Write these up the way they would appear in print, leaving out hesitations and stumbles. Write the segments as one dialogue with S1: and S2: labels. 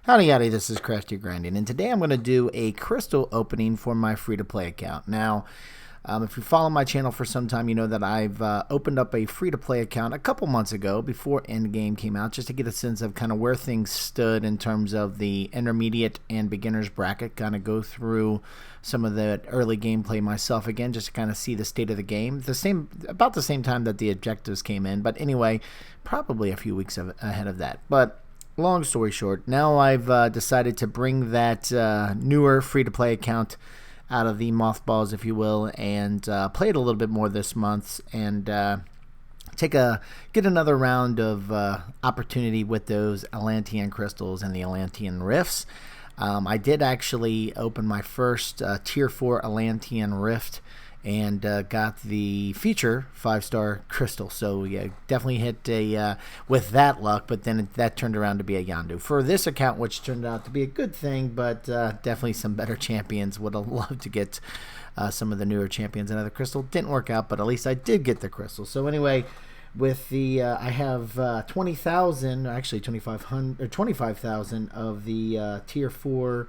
S1: Howdy, howdy, this is Crafty Grinding, and today I'm going to do a crystal opening for my free-to-play account. Now, if you follow my channel for some time, you know that I've opened up a free-to-play account a couple months ago before Endgame came out, just to get a sense of kind of where things stood in terms of the intermediate and beginner's bracket, kind of go through some of the early gameplay myself again, just to kind of see the state of the game. About the same time that the objectives came in, but anyway, probably a few weeks ahead of that. But long story short, now I've decided to bring that newer free-to-play account out of the mothballs, if you will, and play it a little bit more this month and get another round of opportunity with those Atlantean Crystals and the Atlantean Rifts. I did actually open my first Tier 4 Atlantean Rift and got the feature 5-star crystal. So yeah, definitely hit with that luck, but then that turned around to be a Yandu. For this account, which turned out to be a good thing, but definitely some better champions. Would have loved to get some of the newer champions another crystal. Didn't work out, but at least I did get the crystal. So anyway, with the I have 20,000, actually 2,500 or 25,000 of the Tier 4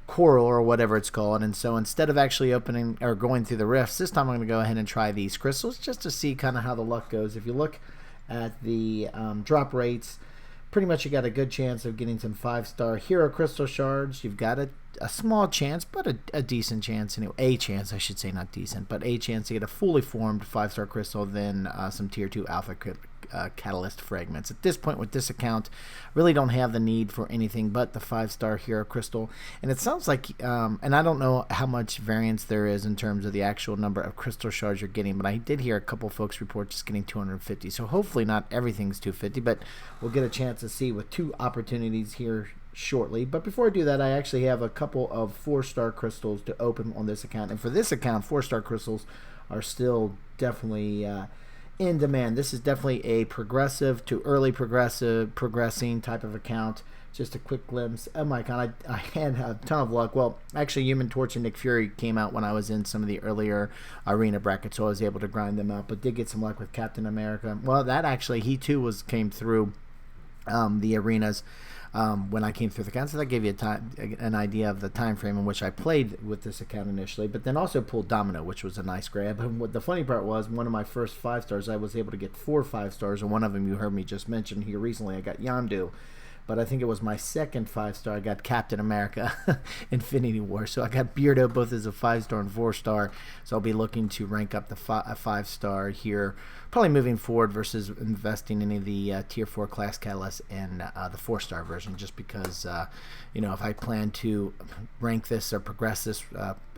S1: coral or whatever it's called, and so instead of actually opening or going through the rifts, this time I'm going to go ahead and try these crystals just to see kind of how the luck goes. If you look at the drop rates, pretty much you got a good chance of getting some 5-star hero crystal shards. You've got a small chance, but a decent chance anyway. A chance, I should say, not decent, but a chance to get a fully formed 5-star crystal, then some Tier 2 alpha catalyst fragments. At this point with this account, really don't have the need for anything but the 5-star hero crystal. And it sounds like, and I don't know how much variance there is in terms of the actual number of crystal shards you're getting, but I did hear a couple folks report just getting 250. So hopefully not everything's 250, but we'll get a chance to see with 2 opportunities here shortly. But before I do that, I actually have a couple of 4-star crystals to open on this account. And for this account, 4-star crystals are still definitely in demand. This is definitely a progressive to early progressing type of account. Just a quick glimpse. Oh my god, I had a ton of luck. Well, actually, Human Torch and Nick Fury came out when I was in some of the earlier arena brackets, so I was able to grind them out, but did get some luck with Captain America. Well, that actually, he too came through the arenas when I came through the account, so that gave you an idea of the time frame in which I played with this account initially, but then also pulled Domino, which was a nice grab. And what the funny part was, one of my first 5-stars, I was able to get 4 5-stars, and one of them you heard me just mention here recently, I got Yondu. But I think it was my second 5-star. I got Captain America Infinity War. So I got Beardo both as a 5-star and 4-star. So I'll be looking to rank up the 5-star here, probably moving forward versus investing in any of the Tier 4 class catalysts and the 4-star version, just because, you know, if I plan to rank this or progress this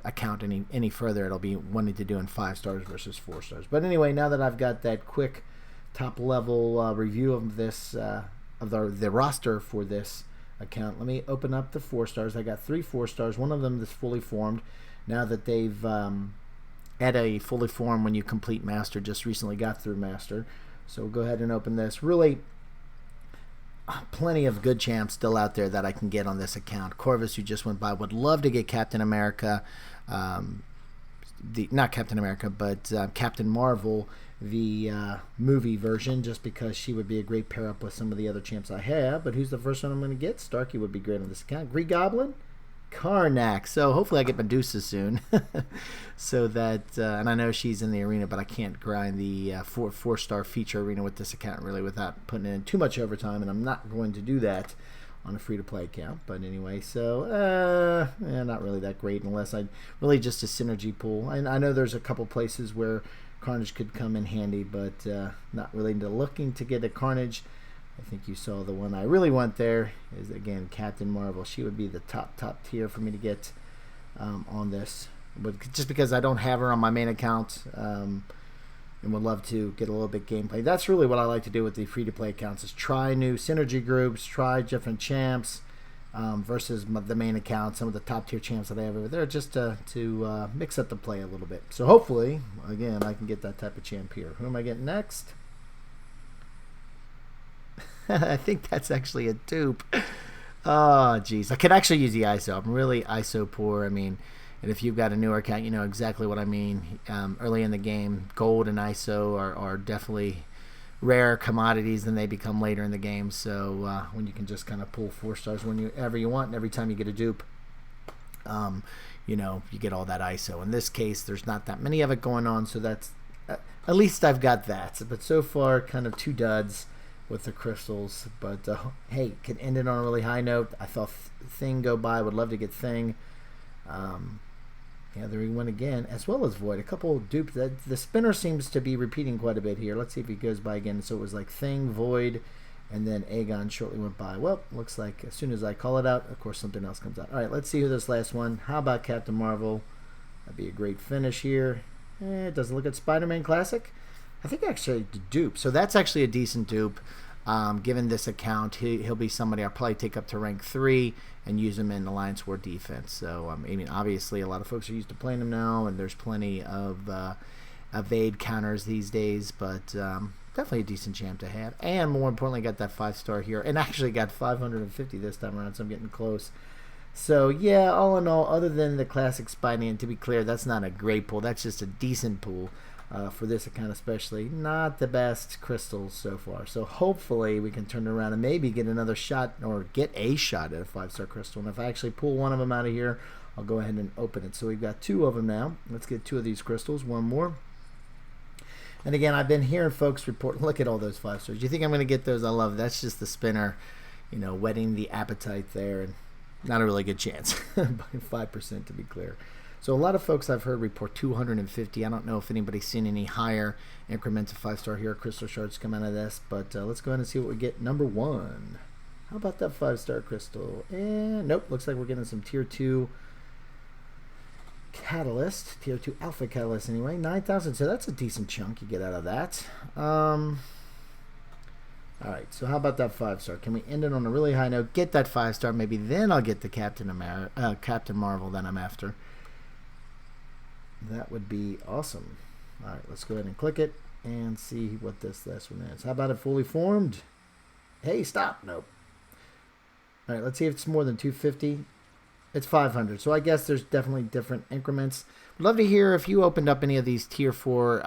S1: account any further, it'll be wanting to do in 5-stars versus 4-stars. But anyway, now that I've got that quick top-level review of this of the roster for this account, let me open up the 4-stars. I got 3 4-stars. One of them is fully formed. Now that they've had a fully formed when you complete Master, just recently got through Master. So we'll go ahead and open this. Really, plenty of good champs still out there that I can get on this account. Corvus, who just went by, would love to get Captain America. Not Captain America, but Captain Marvel, the movie version, just because she would be a great pair up with some of the other champs I have. But who's the first one I'm going to get? Starkey would be great on this account. Green Goblin, Karnak. So hopefully I get Medusa soon. So that, and I know she's in the arena, but I can't grind the 4-star feature arena with this account really without putting in too much overtime, and I'm not going to do that on a free-to-play account. But anyway, so not really that great unless I really just a synergy pool. And I know there's a couple places where Carnage could come in handy, but not really looking to get a Carnage. I think you saw the one I really want there is, again, Captain Marvel. She would be the top tier for me to get on this, but just because I don't have her on my main account, and would love to get a little bit gameplay. That's really what I like to do with the free-to-play accounts, is try new synergy groups, try different champs versus the main account, some of the top-tier champs that I have over there, just to mix up the play a little bit. So hopefully, again, I can get that type of champ here. Who am I getting next? I think that's actually a dupe. Oh, jeez. I could actually use the ISO. I'm really ISO poor. I mean, and if you've got a newer account, you know exactly what I mean. Early in the game, gold and ISO are definitely rare commodities than they become later in the game. So when you can just kind of pull 4 stars whenever you want, and every time you get a dupe, you know, you get all that ISO. In this case, there's not that many of it going on, so that's at least I've got that. But so far, kind of 2 duds with the crystals. But hey, can end it on a really high note. I thought Thing go by. Would love to get Thing. Yeah, there he went again, as well as Void. A couple of dupes. The spinner seems to be repeating quite a bit here. Let's see if he goes by again. So it was like Thing, Void, and then Aegon shortly went by. Well, looks like as soon as I call it out, of course, something else comes out. All right, let's see who this last one. How about Captain Marvel? That'd be a great finish here. It doesn't look at Spider-Man Classic. I think actually the dupe. So that's actually a decent dupe. Given this account, he'll be somebody I'll probably take up to rank 3 and use him in Alliance War defense. So, I mean, obviously a lot of folks are used to playing him now, and there's plenty of evade counters these days, but definitely a decent champ to have. And more importantly, got that 5-star here, and actually got 550 this time around, so I'm getting close. So, yeah, all in all, other than the classic Spidey, and to be clear, that's not a great pull. That's just a decent pull. For this account especially, not the best crystals so far. So hopefully we can turn it around and maybe get another shot, or get a shot at a 5-star crystal. And if I actually pull one of them out of here, I'll go ahead and open it. So we've got 2 of them now. Let's get 2 of these crystals, 1 more. And again, I've been hearing folks report, look at all those 5 stars. You think I'm going to get those? I love it. That's just the spinner, you know, whetting the appetite there. And not a really good chance, by 5% to be clear. So a lot of folks I've heard report 250. I don't know if anybody's seen any higher increments of 5-star hero crystal shards come out of this, but let's go ahead and see what we get. Number 1. How about that 5-star crystal? And nope, looks like we're getting some tier 2 catalyst, tier 2 alpha catalyst anyway. 9,000. So that's a decent chunk you get out of that. All right, so how about that 5-star? Can we end it on a really high note? Get that 5-star, maybe then I'll get the Captain Marvel that I'm after. That would be awesome. All right, let's go ahead and click it and see what this last one is. How about it fully formed? Hey, stop. Nope. All right, let's see if it's more than 250. It's 500. So I guess there's definitely different increments. Would love to hear if you opened up any of these tier 4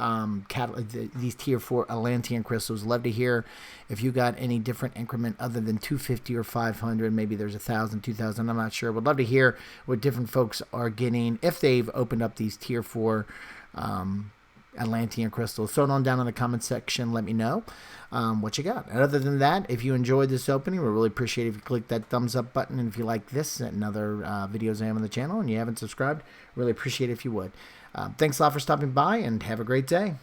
S1: these tier 4 Atlantean crystals. Love to hear if you got any different increment other than 250 or 500. Maybe there's 1,000, 2,000. I'm not sure. Would love to hear what different folks are getting if they've opened up these tier 4 Atlantean crystals. Throw it on down in the comment section. Let me know what you got. And other than that, if you enjoyed this opening, we really appreciate it if you click that thumbs up button. And if you like this and other videos I have on the channel and you haven't subscribed, really appreciate it if you would. Thanks a lot for stopping by, and have a great day.